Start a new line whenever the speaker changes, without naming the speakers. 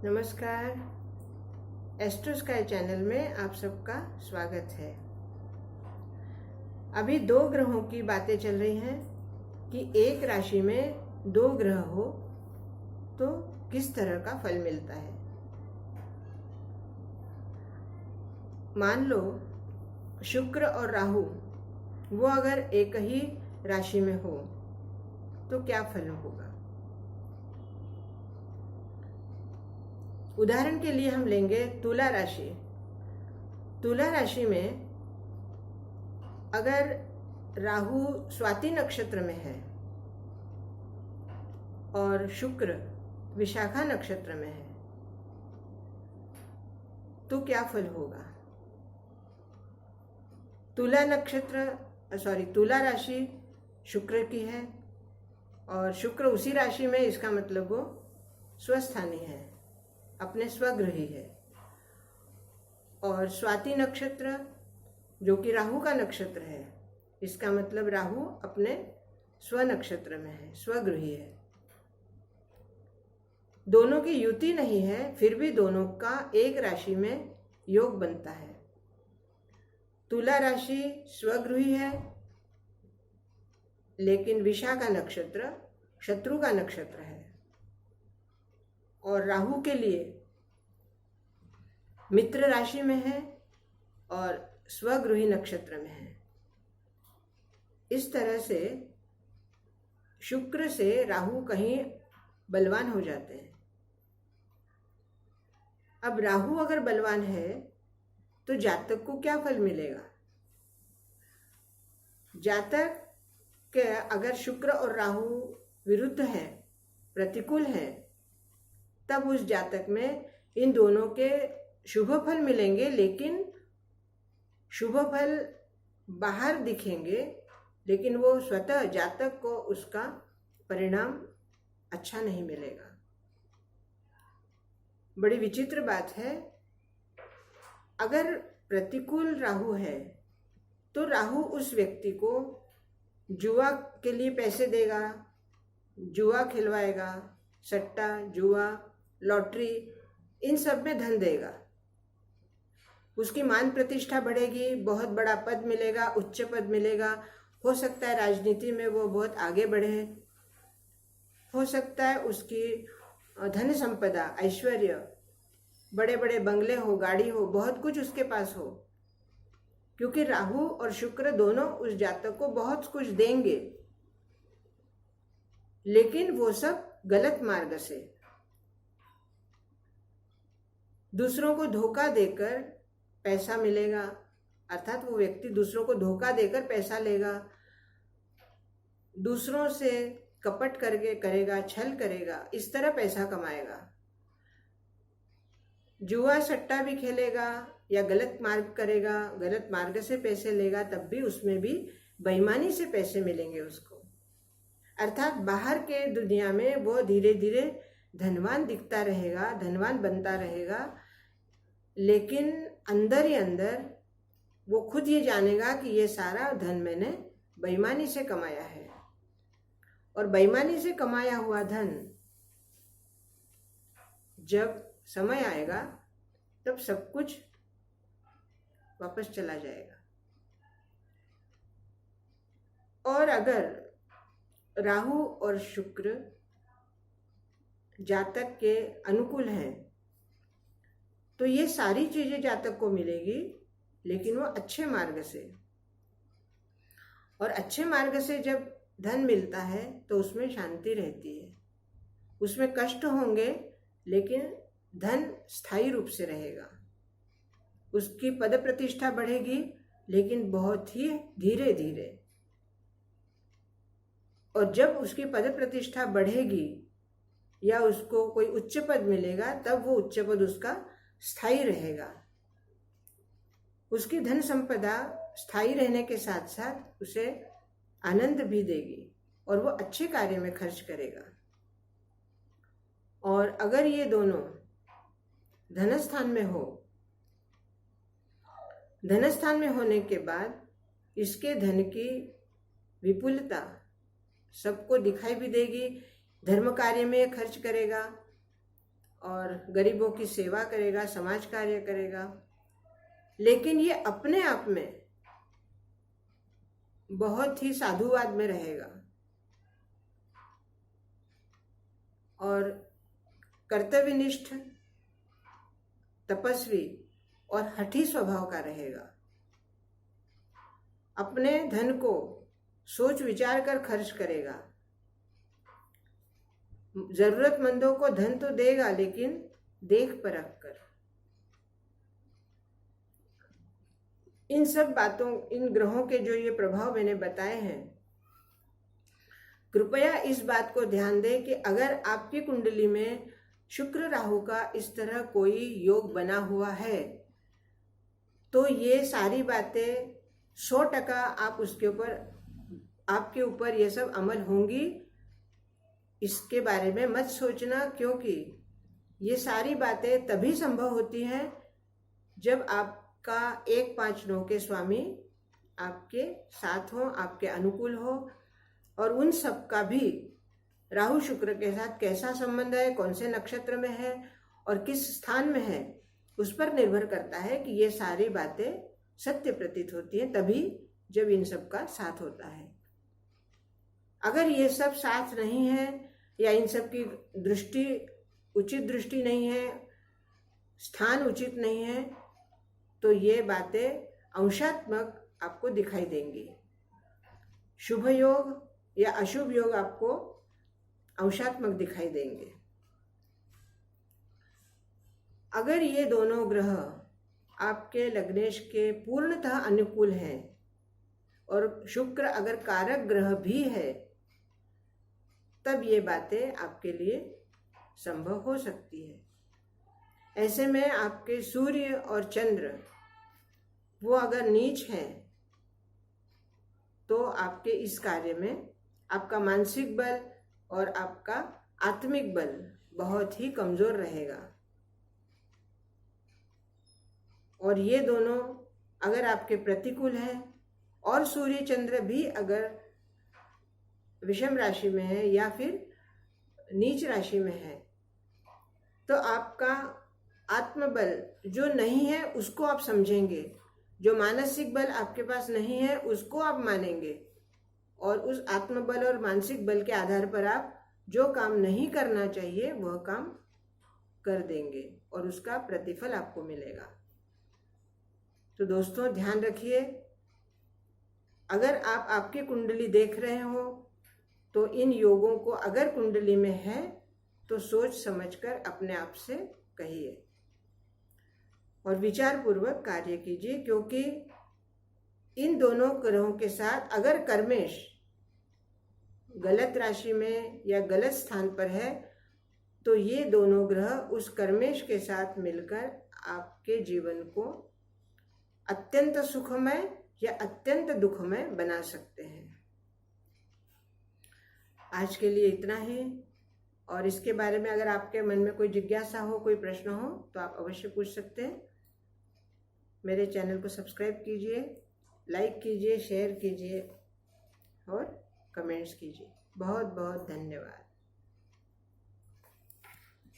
नमस्कार। Astro sky channel में आप सबका स्वागत है। अभी दो ग्रहों की बातें चल रही हैं कि एक राशि में दो ग्रह हो तो किस तरह का फल मिलता है। मान लो शुक्र और राहु वो अगर एक ही राशि में हो तो क्या फल होगा। उदाहरण के लिए हम लेंगे तुला राशि। तुला राशि में अगर राहु स्वाति नक्षत्र में है और शुक्र विशाखा नक्षत्र में है तो क्या फल होगा। तुला राशि शुक्र की है और शुक्र उसी राशि में, इसका मतलब वो स्वस्थानी है, अपने स्वगृही है। और स्वाति नक्षत्र जो कि राहु का नक्षत्र है, इसका मतलब राहु अपने स्व नक्षत्र में है, स्वगृही है। दोनों की युति नहीं है, फिर भी दोनों का एक राशि में योग बनता है। तुला राशि स्वगृही है, लेकिन विशाखा नक्षत्र शत्रु का नक्षत्र है और राहु के लिए मित्र राशि में है और स्वगृही नक्षत्र में है। इस तरह से शुक्र से राहु कहीं बलवान हो जाते हैं। अब राहु अगर बलवान है तो जातक को क्या फल मिलेगा। जातक के अगर शुक्र और राहु विरुद्ध है, प्रतिकूल है, तब उस जातक में इन दोनों के शुभ फल मिलेंगे, लेकिन शुभ फल बाहर दिखेंगे, लेकिन वो स्वतः जातक को उसका परिणाम अच्छा नहीं मिलेगा। बड़ी विचित्र बात है। अगर प्रतिकूल राहु है तो राहु उस व्यक्ति को जुआ के लिए पैसे देगा, जुआ खिलवाएगा, सट्टा, जुआ, लॉटरी, इन सब में धन देगा। उसकी मान प्रतिष्ठा बढ़ेगी, बहुत बड़ा पद मिलेगा, उच्च पद मिलेगा। हो सकता है राजनीति में वो बहुत आगे बढ़े, हो सकता है उसकी धन संपदा, ऐश्वर्य, बड़े बड़े बंगले हो, गाड़ी हो, बहुत कुछ उसके पास हो, क्योंकि राहु और शुक्र दोनों उस जातक को बहुत कुछ देंगे, लेकिन वो सब गलत मार्ग से, दूसरों को धोखा देकर पैसा मिलेगा। अर्थात वो व्यक्ति दूसरों को धोखा देकर पैसा लेगा, दूसरों से कपट करके करेगा, छल करेगा, इस तरह पैसा कमाएगा। जुआ सट्टा भी खेलेगा या गलत मार्ग करेगा, गलत मार्ग से पैसे लेगा, तब भी उसमें भी बेईमानी से पैसे मिलेंगे उसको। अर्थात बाहर के दुनिया में वो धीरे धीरे धनवान दिखता रहेगा, धनवान बनता रहेगा, लेकिन अंदर ही अंदर वो खुद ये जानेगा कि ये सारा धन मैंने बेईमानी से कमाया है। और बेईमानी से कमाया हुआ धन जब समय आएगा तब सब कुछ वापस चला जाएगा। और अगर राहु और शुक्र जातक के अनुकूल है तो ये सारी चीजें जातक को मिलेगी, लेकिन वो अच्छे मार्ग से। और अच्छे मार्ग से जब धन मिलता है तो उसमें शांति रहती है, उसमें कष्ट होंगे, लेकिन धन स्थायी रूप से रहेगा। उसकी पद प्रतिष्ठा बढ़ेगी, लेकिन बहुत ही धीरे धीरे। और जब उसकी पद प्रतिष्ठा बढ़ेगी या उसको कोई उच्च पद मिलेगा, तब वो उच्च पद उसका स्थायी रहेगा। उसकी धन संपदा स्थायी रहने के साथ साथ उसे आनंद भी देगी और वो अच्छे कार्य में खर्च करेगा। और अगर ये दोनों धनस्थान में हो, धनस्थान में होने के बाद इसके धन की विपुलता सबको दिखाई भी देगी। धर्म कार्य में खर्च करेगा और गरीबों की सेवा करेगा, समाज कार्य करेगा, लेकिन ये अपने आप में बहुत ही साधुवाद में रहेगा और कर्तव्यनिष्ठ, तपस्वी और हठी स्वभाव का रहेगा। अपने धन को सोच विचार कर खर्च करेगा। जरूरतमंदों को धन तो देगा, लेकिन देख परख कर। इन सब बातों, इन ग्रहों के जो ये प्रभाव मैंने बताए हैं, कृपया इस बात को ध्यान दें कि अगर आपकी कुंडली में शुक्र राहु का इस तरह कोई योग बना हुआ है तो ये सारी बातें 100% आपके ऊपर ये सब अमल होंगी। इसके बारे में मत सोचना, क्योंकि ये सारी बातें तभी संभव होती हैं जब आपका 1-5-9 के स्वामी आपके साथ हो, आपके अनुकूल हो। और उन सब का भी राहु शुक्र के साथ कैसा संबंध है, कौन से नक्षत्र में है और किस स्थान में है, उस पर निर्भर करता है कि ये सारी बातें सत्य प्रतीत होती हैं, तभी जब इन सब का साथ होता है। अगर ये सब साथ नहीं है या इन सब की दृष्टि उचित दृष्टि नहीं है, स्थान उचित नहीं है, तो ये बातें अंशात्मक आपको दिखाई देंगी। शुभ योग या अशुभ योग आपको अंशात्मक दिखाई देंगे। अगर ये दोनों ग्रह आपके लग्नेश के पूर्णतः अनुकूल हैं और शुक्र अगर कारक ग्रह भी है, तब ये बातें आपके लिए संभव हो सकती है। ऐसे में आपके सूर्य और चंद्र वो अगर नीच हैं तो आपके इस कार्य में आपका मानसिक बल और आपका आत्मिक बल बहुत ही कमजोर रहेगा। और ये दोनों अगर आपके प्रतिकूल हैं और सूर्य चंद्र भी अगर विषम राशि में है या फिर नीच राशि में है, तो आपका आत्मबल जो नहीं है उसको आप समझेंगे, जो मानसिक बल आपके पास नहीं है उसको आप मानेंगे, और उस आत्मबल और मानसिक बल के आधार पर आप जो काम नहीं करना चाहिए वह काम कर देंगे और उसका प्रतिफल आपको मिलेगा। तो दोस्तों ध्यान रखिए, अगर आप आपकी कुंडली देख रहे हो तो इन योगों को अगर कुंडली में है तो सोच समझकर अपने आप से कहिए और विचार पूर्वक कार्य कीजिए, क्योंकि इन दोनों ग्रहों के साथ अगर कर्मेश गलत राशि में या गलत स्थान पर है तो ये दोनों ग्रह उस कर्मेश के साथ मिलकर आपके जीवन को अत्यंत सुखमय या अत्यंत दुखमय बना सकते हैं। आज के लिए इतना ही, और इसके बारे में अगर आपके मन में कोई जिज्ञासा हो, कोई प्रश्न हो तो आप अवश्य पूछ सकते हैं। मेरे चैनल को सब्सक्राइब कीजिए, लाइक कीजिए, शेयर कीजिए और कमेंट्स कीजिए। बहुत बहुत धन्यवाद।